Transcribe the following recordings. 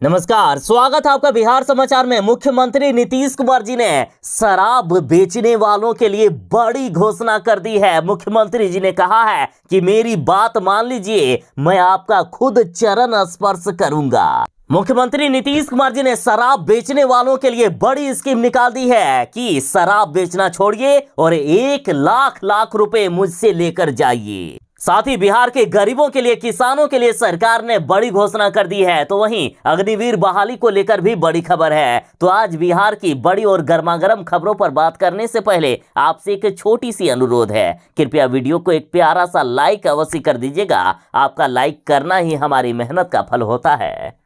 नमस्कार, स्वागत है आपका बिहार समाचार में। मुख्यमंत्री नीतीश कुमार जी ने शराब बेचने वालों के लिए बड़ी घोषणा कर दी है। मुख्यमंत्री जी ने कहा है कि मेरी बात मान लीजिए, मैं आपका खुद चरण स्पर्श करूंगा। मुख्यमंत्री नीतीश कुमार जी ने शराब बेचने वालों के लिए बड़ी स्कीम निकाल दी है कि शराब बेचना छोड़िए और 1 लाख रुपए मुझसे लेकर जाइए। साथ ही बिहार के गरीबों के लिए, किसानों के लिए सरकार ने बड़ी घोषणा कर दी है। तो वहीं अग्निवीर बहाली को लेकर भी बड़ी खबर है। तो आज बिहार की बड़ी और गर्मागर्म खबरों पर बात करने से पहले आपसे एक छोटी सी अनुरोध है, कृपया वीडियो को एक प्यारा सा लाइक अवश्य कर दीजिएगा। आपका लाइक करना ही हमारी मेहनत का फल होता है।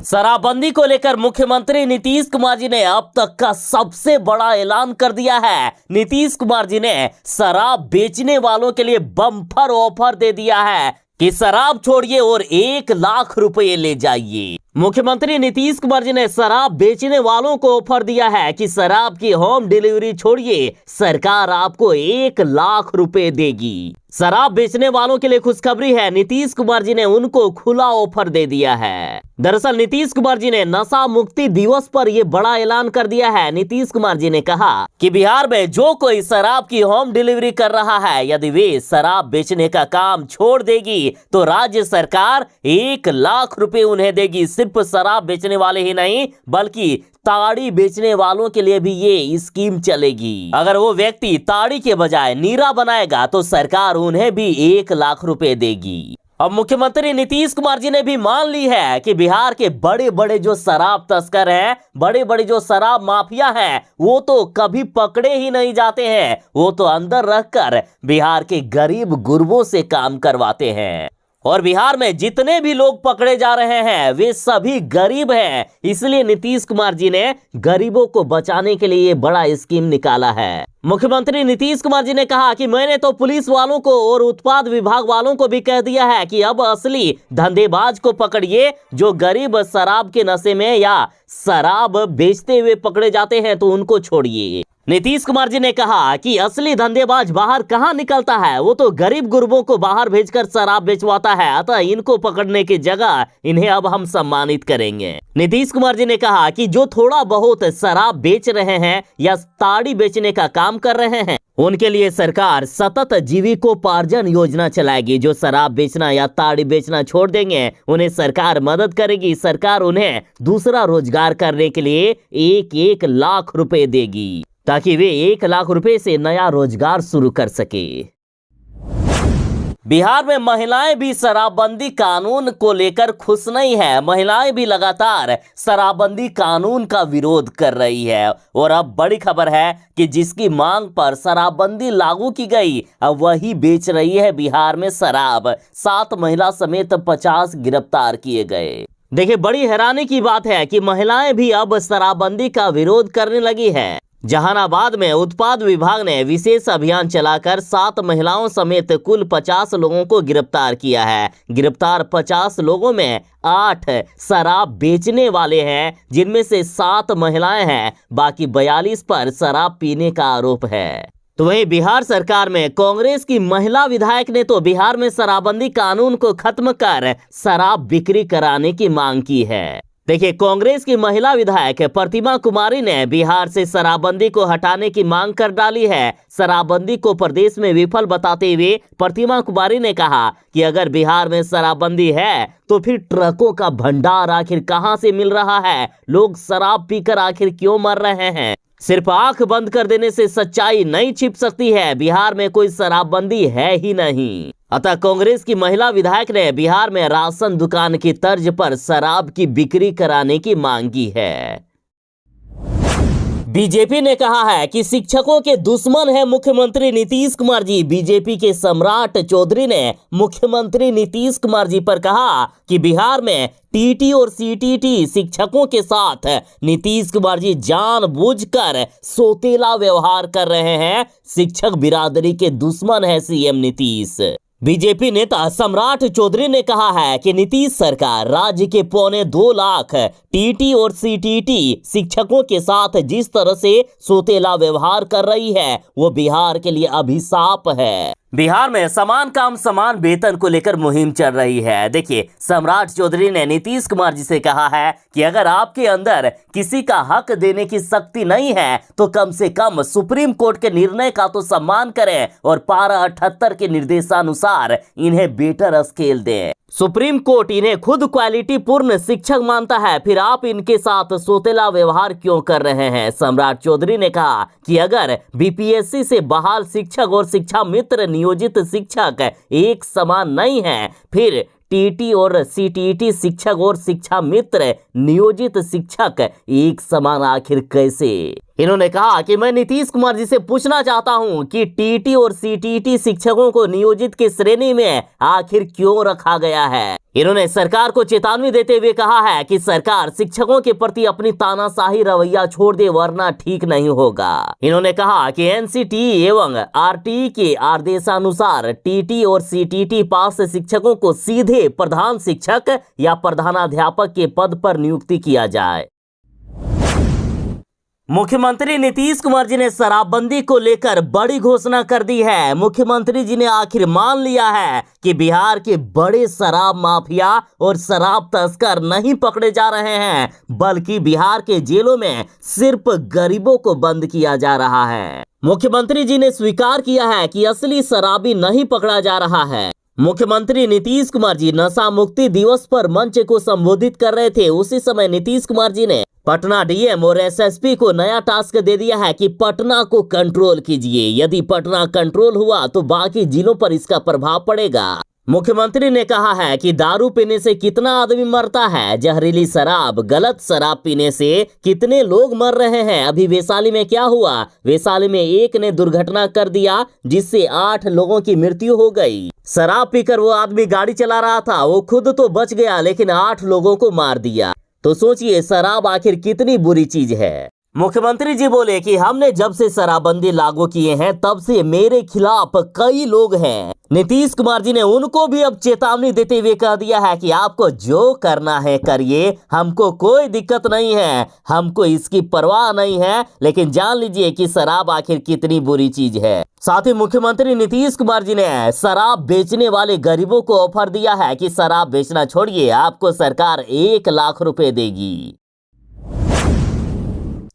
शराबबंदी को लेकर मुख्यमंत्री नीतीश कुमार जी ने अब तक का सबसे बड़ा ऐलान कर दिया है। नीतीश कुमार जी ने शराब बेचने वालों के लिए बम्पर ऑफर दे दिया है कि शराब छोड़िए और 1 लाख रुपए ले जाइए। मुख्यमंत्री नीतीश कुमार जी ने शराब बेचने वालों को ऑफर दिया है कि शराब की होम डिलीवरी छोड़िए, सरकार आपको 1 लाख रुपए देगी। शराब बेचने वालों के लिए खुशखबरी है, नीतीश कुमार जी ने उनको खुला ऑफर दे दिया है। दरअसल नीतीश कुमार जी ने नशा मुक्ति दिवस पर यह बड़ा ऐलान कर दिया है। नीतीश कुमार जी ने कहा कि बिहार में जो कोई शराब की होम डिलीवरी कर रहा है, यदि वे शराब बेचने का काम छोड़ देगी तो राज्य सरकार 1 लाख रुपए उन्हें देगी। सिर्फ शराब बेचने वाले ही नहीं, बल्कि ताड़ी बेचने वालों के लिए भी ये स्कीम चलेगी। अगर वो व्यक्ति ताड़ी के बजाय नीरा बनाएगा तो सरकार उन्हें भी 1 लाख रुपए देगी। अब मुख्यमंत्री नीतीश कुमार जी ने भी मान ली है कि बिहार के बड़े बड़े जो शराब तस्कर हैं, बड़े बड़े जो शराब माफिया हैं, वो तो कभी पकड़े ही नहीं जाते हैं। वो तो अंदर रखकर बिहार के गरीब गुरबों से काम करवाते हैं। और बिहार में जितने भी लोग पकड़े जा रहे हैं वे सभी गरीब हैं। इसलिए नीतीश कुमार जी ने गरीबों को बचाने के लिए बड़ा स्कीम निकाला है। मुख्यमंत्री नीतीश कुमार जी ने कहा कि मैंने तो पुलिस वालों को और उत्पाद विभाग वालों को भी कह दिया है कि अब असली धंधेबाज को पकड़िए। जो गरीब शराब के नशे में या शराब बेचते हुए पकड़े जाते हैं तो उनको छोड़िए। नीतीश कुमार जी ने कहा कि असली धंधेबाज बाहर कहां निकलता है, वो तो गरीब गुरबों को बाहर भेजकर शराब बेचवाता है। अतः इनको पकड़ने की जगह इन्हें अब हम सम्मानित करेंगे। नीतीश कुमार जी ने कहा कि जो थोड़ा बहुत शराब बेच रहे हैं या ताड़ी बेचने का काम कर रहे हैं, उनके लिए सरकार सतत जीविकोपार्जन योजना चलाएगी। जो शराब बेचना या ताड़ी बेचना छोड़ देंगे उन्हें सरकार मदद करेगी। सरकार उन्हें दूसरा रोजगार करने के लिए 1 लाख रुपए देगी ताकि वे 1 लाख रुपए से नया रोजगार शुरू कर सके। बिहार में महिलाएं भी शराबबंदी कानून को लेकर खुश नहीं है। महिलाएं भी लगातार शराबबंदी कानून का विरोध कर रही है। और अब बड़ी खबर है कि जिसकी मांग पर शराबबंदी लागू की गई, अब वही बेच रही है बिहार में शराब। 7 महिला समेत 50 गिरफ्तार किए गए। देखिए, बड़ी हैरानी की बात है कि महिलाएं भी अब शराबबंदी का विरोध करने लगी है। जहानाबाद में उत्पाद विभाग ने विशेष अभियान चलाकर 7 महिलाओं समेत कुल 50 लोगों को गिरफ्तार किया है। गिरफ्तार 50 लोगों में 8 शराब बेचने वाले हैं, जिनमें से 7 महिलाएं हैं। बाकी 42 पर शराब पीने का आरोप है। तो वहीं बिहार सरकार में कांग्रेस की महिला विधायक ने तो बिहार में शराबबंदी कानून को खत्म कर शराब बिक्री कराने की मांग की है। देखिए, कांग्रेस की महिला विधायक प्रतिमा कुमारी ने बिहार से शराबबंदी को हटाने की मांग कर डाली है। शराबबंदी को प्रदेश में विफल बताते हुए प्रतिमा कुमारी ने कहा कि अगर बिहार में शराबबंदी है तो फिर ट्रकों का भंडार आखिर कहां से मिल रहा है? लोग शराब पीकर आखिर क्यों मर रहे हैं? सिर्फ आंख बंद कर देने से सच्चाई नहीं छिप सकती है। बिहार में कोई शराबबंदी है ही नहीं। अतः कांग्रेस की महिला विधायक ने बिहार में राशन दुकान की तर्ज पर शराब की बिक्री कराने की मांग की है। बीजेपी ने कहा है कि शिक्षकों के दुश्मन है मुख्यमंत्री नीतीश कुमार जी। बीजेपी के सम्राट चौधरी ने मुख्यमंत्री नीतीश कुमार जी पर कहा कि बिहार में टीटी और सीटीटी शिक्षकों के साथ नीतीश कुमार जी जानबूझकर सोतेला व्यवहार कर रहे हैं। शिक्षक बिरादरी के दुश्मन है सीएम नीतीश। बीजेपी नेता सम्राट चौधरी ने कहा है कि नीतीश सरकार राज्य के 2.25 लाख टीटी और सीटीटी शिक्षकों के साथ जिस तरह से सोतेला व्यवहार कर रही है वो बिहार के लिए अभिशाप है। बिहार में समान काम समान वेतन को लेकर मुहिम चल रही है। देखिए, सम्राट चौधरी ने नीतीश कुमार जी से कहा है कि अगर आपके अंदर किसी का हक देने की शक्ति नहीं है तो कम से कम सुप्रीम कोर्ट के निर्णय का तो सम्मान करें और पारा 78 के निर्देशानुसार इन्हें बेटर स्केल दें। सुप्रीम कोर्ट इन्हें खुद क्वालिटी पूर्ण शिक्षक मानता है, फिर आप इनके साथ सोतेला व्यवहार क्यों कर रहे हैं। सम्राट चौधरी ने कहा कि अगर बीपीएससी से बहाल शिक्षक और शिक्षा मित्र नियोजित शिक्षक एक समान नहीं है, फिर टीटी और सीटीटी शिक्षक और शिक्षा मित्र नियोजित शिक्षक एक समान आखिर कैसे। इन्होंने कहा कि मैं नीतीश कुमार जी से पूछना चाहता हूं कि टीटी और सीटीटी शिक्षकों को नियोजित की श्रेणी में आखिर क्यों रखा गया है। इन्होंने सरकार को चेतावनी देते हुए कहा है कि सरकार शिक्षकों के प्रति अपनी तानाशाही रवैया छोड़ दे, वरना ठीक नहीं होगा। इन्होंने कहा कि एनसीटीई एवं आरटीई के आदेशानुसार टीटी और सीटीटी पास शिक्षकों को सीधे प्रधान शिक्षक या प्रधानाध्यापक के पद पर नियुक्ति किया जाए। मुख्यमंत्री नीतीश कुमार जी ने शराबबंदी को लेकर बड़ी घोषणा कर दी है। मुख्यमंत्री जी ने आखिर मान लिया है कि बिहार के बड़े शराब माफिया और शराब तस्कर नहीं पकड़े जा रहे हैं, बल्कि बिहार के जेलों में सिर्फ गरीबों को बंद किया जा रहा है। मुख्यमंत्री जी ने स्वीकार किया है कि असली शराबी नहीं पकड़ा जा रहा है। मुख्यमंत्री नीतीश कुमार जी नशा मुक्ति दिवस पर मंच को संबोधित कर रहे थे। उसी समय नीतीश कुमार जी ने पटना डीएम और एसएसपी को नया टास्क दे दिया है कि पटना को कंट्रोल कीजिए। यदि पटना कंट्रोल हुआ तो बाकी जिलों पर इसका प्रभाव पड़ेगा। मुख्यमंत्री ने कहा है कि दारू पीने से कितना आदमी मरता है, जहरीली शराब, गलत शराब पीने से कितने लोग मर रहे हैं। अभी वैशाली में क्या हुआ, वैशाली में एक ने दुर्घटना कर दिया जिससे 8 लोगों की मृत्यु हो गई। शराब पीकर वो आदमी गाड़ी चला रहा था, वो खुद तो बच गया लेकिन 8 लोगों को मार दिया। तो सोचिए शराब आखिर कितनी बुरी चीज है। मुख्यमंत्री जी बोले कि हमने जब से शराबबंदी लागू किए हैं तब से मेरे खिलाफ कई लोग हैं। नीतीश कुमार जी ने उनको भी अब चेतावनी देते हुए कह दिया है कि आपको जो करना है करिए, हमको कोई दिक्कत नहीं है, हमको इसकी परवाह नहीं है, लेकिन जान लीजिए कि शराब आखिर कितनी बुरी चीज है। साथ ही मुख्यमंत्री नीतीश कुमार जी ने शराब बेचने वाले गरीबों को ऑफर दिया है कि शराब बेचना छोड़िए, आपको सरकार 1 लाख रुपए देगी।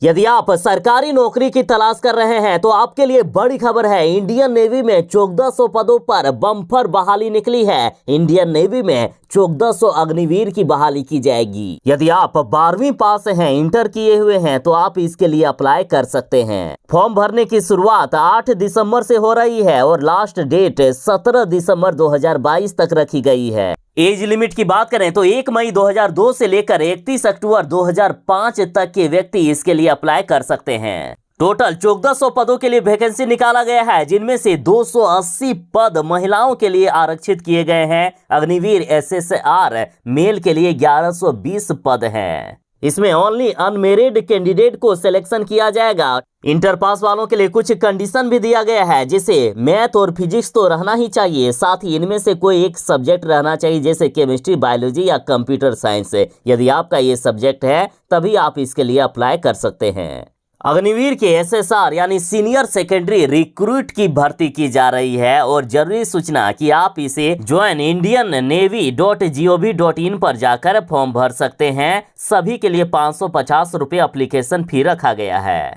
यदि आप सरकारी नौकरी की तलाश कर रहे हैं तो आपके लिए बड़ी खबर है। इंडियन नेवी में 1400 पदों पर बम्पर बहाली निकली है। इंडियन नेवी में 1400 अग्निवीर की बहाली की जाएगी। यदि आप 12वीं पास हैं, इंटर किए हुए हैं तो आप इसके लिए अप्लाई कर सकते हैं। फॉर्म भरने की शुरुआत 8 दिसंबर से हो रही है और लास्ट डेट 17 दिसंबर 2022 तक रखी गई है। एज लिमिट की बात करें तो 1 मई 2002 से लेकर 31 अक्टूबर 2005 तक के व्यक्ति इसके लिए अप्लाई कर सकते हैं। टोटल 1400 पदों के लिए वैकेंसी निकाला गया है, जिनमें से 280 पद महिलाओं के लिए आरक्षित किए गए हैं। अग्निवीर एसएसआर मेल के लिए 1120 पद हैं। इसमें ओनली अनमेरिड कैंडिडेट को सिलेक्शन किया जाएगा। इंटर पास वालों के लिए कुछ कंडीशन भी दिया गया है, जैसे मैथ और फिजिक्स तो रहना ही चाहिए, साथ ही इनमें से कोई एक सब्जेक्ट रहना चाहिए, जैसे केमिस्ट्री, बायोलॉजी या कंप्यूटर साइंस। यदि आपका ये सब्जेक्ट है तभी आप इसके लिए अप्लाई कर सकते हैं। अग्निवीर के एसएसआर यानी सीनियर सेकेंडरी रिक्रूट की भर्ती की जा रही है और जरूरी सूचना कि आप इसे joinindiannavy.gov.in पर जाकर फॉर्म भर सकते हैं। सभी के लिए 550 रुपये एप्लीकेशन फी रखा गया है।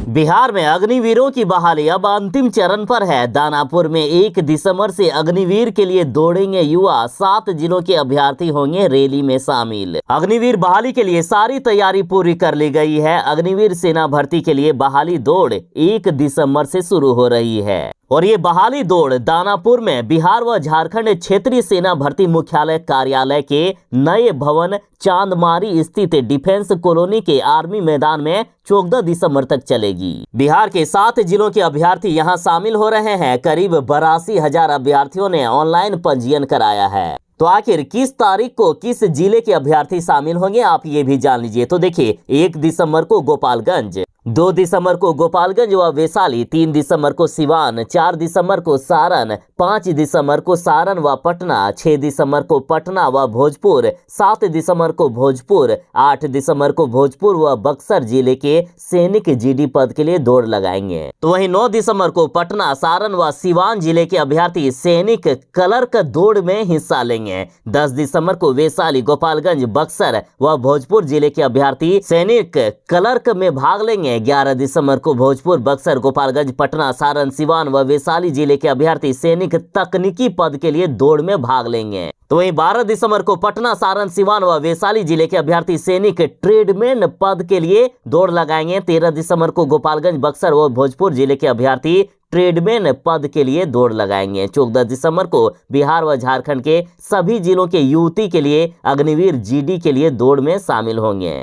बिहार में अग्निवीरों की बहाली अब अंतिम चरण पर है। दानापुर में 1 दिसंबर से अग्निवीर के लिए दौड़ेंगे युवा। 7 जिलों के अभ्यर्थी होंगे रैली में शामिल। अग्निवीर बहाली के लिए सारी तैयारी पूरी कर ली गई है। अग्निवीर सेना भर्ती के लिए बहाली दौड़ 1 दिसंबर से शुरू हो रही है और ये बहाली दौड़ दानापुर में बिहार व झारखंड क्षेत्रीय सेना भर्ती मुख्यालय कार्यालय के नए भवन चांदमारी स्थित डिफेंस कॉलोनी के आर्मी मैदान में 14 दिसंबर तक चलेगी। बिहार के 7 जिलों के अभ्यर्थी यहां शामिल हो रहे हैं। करीब 82,000 अभ्यर्थियों ने ऑनलाइन पंजीयन कराया है। तो आखिर किस तारीख को किस जिले के अभ्यर्थी शामिल होंगे, आप ये भी जान लीजिए। तो देखिए, 1 दिसंबर को गोपालगंज, 2 दिसंबर को गोपालगंज व वैशाली, 3 दिसंबर को सिवान, 4 दिसंबर को सारण, 5 दिसंबर को सारण व पटना, 6 दिसंबर को पटना व भोजपुर, 7 दिसंबर को भोजपुर, 8 दिसंबर को भोजपुर व बक्सर जिले के सैनिक जीडी पद के लिए दौड़ लगाएंगे। तो वहीं 9 दिसंबर को पटना, सारण व सिवान जिले के अभ्यर्थी सैनिक क्लर्क दौड़ में हिस्सा लेंगे। 10 दिसंबर को वैशाली, गोपालगंज, बक्सर व भोजपुर जिले के अभ्यर्थी सैनिक क्लर्क में भाग लेंगे। 11 दिसंबर को भोजपुर, बक्सर, गोपालगंज, पटना, सारण, सिवान व वैशाली जिले के अभ्यर्थी सैनिक तकनीकी पद के लिए दौड़ में भाग लेंगे। तो वहीं 12 दिसंबर को पटना, सारण, सिवान व वैशाली जिले के अभ्यर्थी सैनिक ट्रेडमैन पद के लिए दौड़ लगाएंगे। 13 दिसंबर को गोपालगंज, बक्सर व भोजपुर जिले के अभ्यर्थी ट्रेडमैन पद के लिए दौड़ लगाएंगे। 14 दिसंबर को बिहार व झारखंड के सभी जिलों के युवती के लिए अग्निवीर जीडी के लिए दौड़ में शामिल होंगे।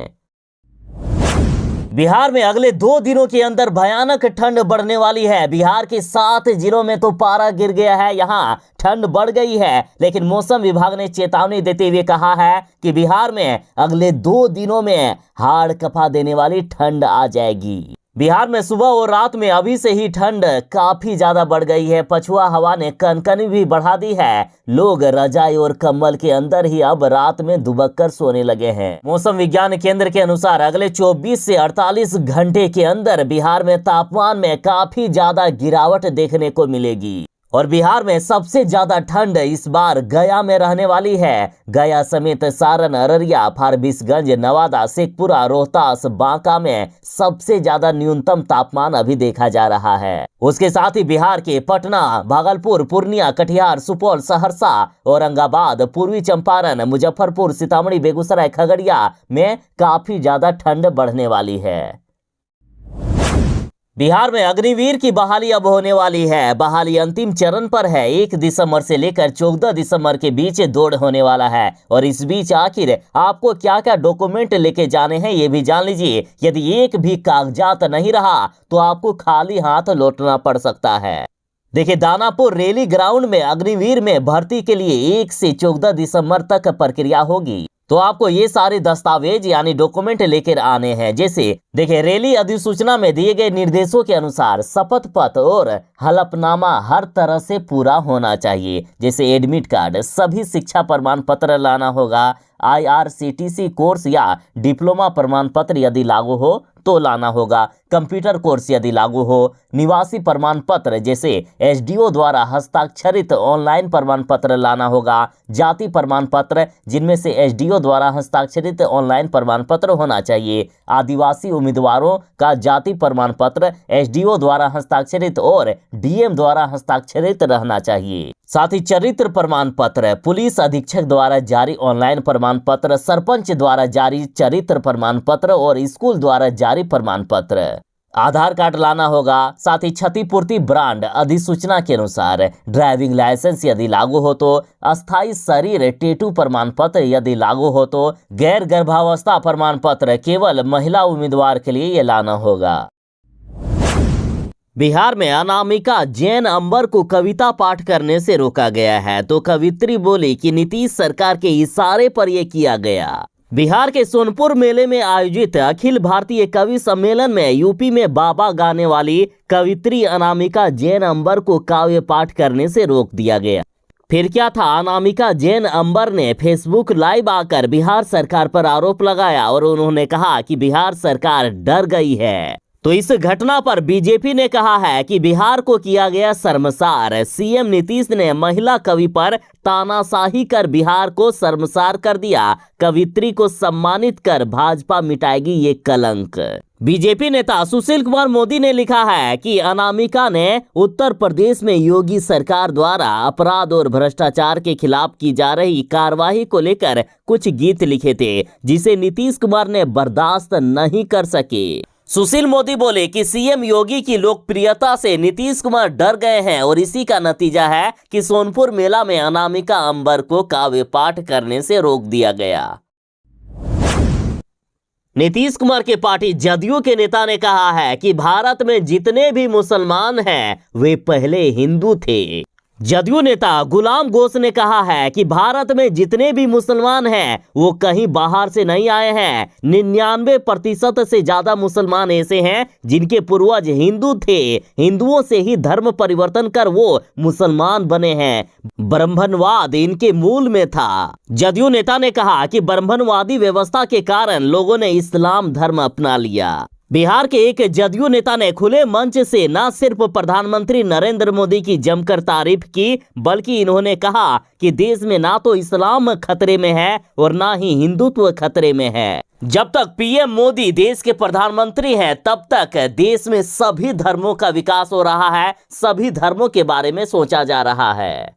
बिहार में अगले 2 दिनों के अंदर भयानक ठंड बढ़ने वाली है। बिहार के 7 जिलों में तो पारा गिर गया है, यहाँ ठंड बढ़ गई है। लेकिन मौसम विभाग ने चेतावनी देते हुए कहा है कि बिहार में अगले 2 दिनों में हाड़ कपा देने वाली ठंड आ जाएगी। बिहार में सुबह और रात में अभी से ही ठंड काफी ज्यादा बढ़ गई है। पछुआ हवा ने कनकनी भी बढ़ा दी है। लोग रजाई और कंबल के अंदर ही अब रात में दुबक कर सोने लगे हैं। मौसम विज्ञान केंद्र के अनुसार अगले 24 से 48 घंटे के अंदर बिहार में तापमान में काफी ज्यादा गिरावट देखने को मिलेगी। और बिहार में सबसे ज्यादा ठंड इस बार गया में रहने वाली है। गया समेत सारण, अररिया, फारबिसगंज, नवादा, शेखपुरा, रोहतास, बांका में सबसे ज्यादा न्यूनतम तापमान अभी देखा जा रहा है। उसके साथ ही बिहार के पटना, भागलपुर, पूर्णिया, कटिहार, सुपौल, सहरसा, औरंगाबाद, पूर्वी चंपारण, मुजफ्फरपुर, सीतामढ़ी, बेगूसराय, खगड़िया में काफी ज्यादा ठंड बढ़ने वाली है। बिहार में अग्निवीर की बहाली अब होने वाली है। बहाली अंतिम चरण पर है। 1 दिसंबर से लेकर 14 दिसंबर के बीच दौड़ होने वाला है। और इस बीच आखिर आपको क्या क्या डॉक्यूमेंट लेके जाने हैं ये भी जान लीजिए। यदि एक भी कागजात नहीं रहा तो आपको खाली हाथ लौटना पड़ सकता है। देखिए, दानापुर रैली ग्राउंड में अग्निवीर में भर्ती के लिए 1 से 14 दिसंबर तक प्रक्रिया होगी। तो आपको ये सारे दस्तावेज यानी डॉक्यूमेंट लेकर आने हैं। जैसे देखिए, रैली अधिसूचना में दिए गए निर्देशों के अनुसार शपथ पत्र और हलफनामा हर तरह से पूरा होना चाहिए। जैसे एडमिट कार्ड, सभी शिक्षा प्रमाण पत्र लाना होगा, IRCTC कोर्स या डिप्लोमा प्रमाण पत्र यदि लागू हो तो लाना होगा, कंप्यूटर कोर्स यदि लागू हो, निवासी प्रमाण पत्र जैसे SDO द्वारा हस्ताक्षरित ऑनलाइन प्रमाण पत्र लाना होगा, जाति प्रमाण पत्र जिनमें से SDO द्वारा हस्ताक्षरित ऑनलाइन प्रमाण पत्र होना चाहिए, आदिवासी उम्मीदवारों का जाति प्रमाण पत्र SDO द्वारा हस्ताक्षरित और DM द्वारा हस्ताक्षरित रहना चाहिए। साथ ही चरित्र प्रमाण पत्र, पुलिस अधीक्षक द्वारा जारी ऑनलाइन प्रमाण पत्र, सरपंच द्वारा जारी चरित्र प्रमाण पत्र और स्कूल द्वारा जारी प्रमाण पत्र, आधार कार्ड लाना होगा। साथ ही क्षतिपूर्ति ब्रांड अधिसूचना के अनुसार ड्राइविंग लाइसेंस यदि लागू हो तो, अस्थायी शरीर टेटू प्रमाण पत्र यदि लागू हो तो, गैर गर्भावस्था प्रमाण पत्र केवल महिला उम्मीदवार के लिए ये लाना होगा। बिहार में अनामिका जैन अंबर को कविता पाठ करने से रोका गया है। तो कवित्री बोली कि नीतीश सरकार के इशारे पर यह किया गया। बिहार के सोनपुर मेले में आयोजित अखिल भारतीय कवि सम्मेलन में यूपी में बाबा गाने वाली कवित्री अनामिका जैन अंबर को काव्य पाठ करने से रोक दिया गया। फिर क्या था, अनामिका जैन अंबर ने फेसबुक लाइव आकर बिहार सरकार पर आरोप लगाया और उन्होंने कहा कि बिहार सरकार डर गई है। तो इस घटना पर बीजेपी ने कहा है कि बिहार को किया गया शर्मसार। सीएम नीतीश ने महिला कवि पर तानाशाही कर बिहार को शर्मसार कर दिया। कवित्री को सम्मानित कर भाजपा मिटाएगी ये कलंक। बीजेपी नेता सुशील कुमार मोदी ने लिखा है कि अनामिका ने उत्तर प्रदेश में योगी सरकार द्वारा अपराध और भ्रष्टाचार के खिलाफ की जा रही कार्रवाई को लेकर कुछ गीत लिखे थे, जिसे नीतीश कुमार ने बर्दाश्त नहीं कर सके। सुशील मोदी बोले कि सीएम योगी की लोकप्रियता से नीतीश कुमार डर गए हैं और इसी का नतीजा है कि सोनपुर मेला में अनामिका अंबर को काव्य पाठ करने से रोक दिया गया। नीतीश कुमार के पार्टी जदयू के नेता ने कहा है कि भारत में जितने भी मुसलमान हैं वे पहले हिंदू थे। जदयू नेता गुलाम घोष ने कहा है कि भारत में जितने भी मुसलमान हैं वो कहीं बाहर से नहीं आए हैं। 99% से ज्यादा मुसलमान ऐसे हैं जिनके पूर्वज हिंदू थे, हिंदुओं से ही धर्म परिवर्तन कर वो मुसलमान बने हैं। ब्राह्मणवाद इनके मूल में था। जदयू नेता ने कहा कि ब्राह्मणवादी व्यवस्था के कारण लोगों ने इस्लाम धर्म अपना लिया। बिहार के एक जदयू नेता ने खुले मंच से न सिर्फ प्रधानमंत्री नरेंद्र मोदी की जमकर तारीफ की, बल्कि इन्होंने कहा कि देश में ना तो इस्लाम खतरे में है और ना ही हिंदुत्व खतरे में है। जब तक पीएम मोदी देश के प्रधानमंत्री हैं, तब तक देश में सभी धर्मों का विकास हो रहा है, सभी धर्मों के बारे में सोचा जा रहा है।